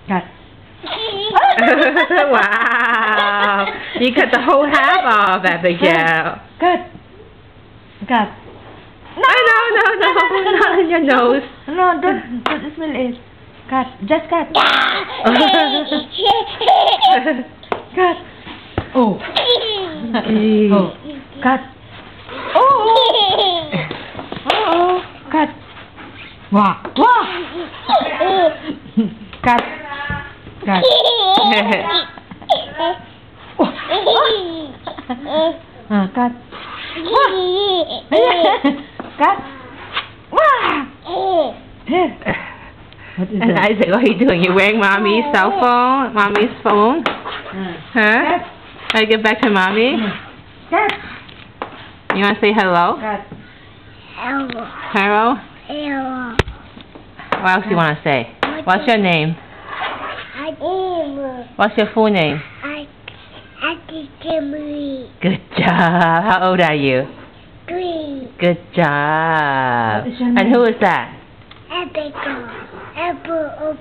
Cut. Wow. You cut the whole half off, Abigail. Cut. Cut. No, not in your nose. No, don't smell it. Cut. Just cut. Cut. Oh. Oh. Cut. Oh. Cut. Wah. Wah. Cut. Cut. Cut. Cut. Wah. What is that? Isaac, what are you doing? You're wearing mommy's cell phone? Mommy's phone? Huh? Try to get back to mommy? Cut. You want to say hello? Cut. Hello? What else do you want to say? What's your name? What's your full name? Good job. How old are you? 3. Good job. What is your And name? who is that? Abigail. Apple.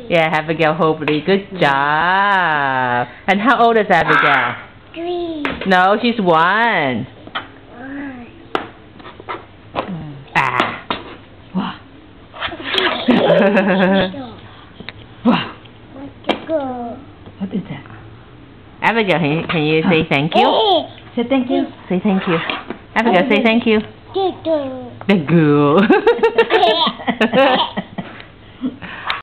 Yeah, Abigail Hobley. Good job. And how old is Abigail? 3. No, she's 1. 1. Ah. Wah. Wah. What is that? Abigail, can you say thank you? Say thank you. Say thank you. Abigail, say thank you. The girl.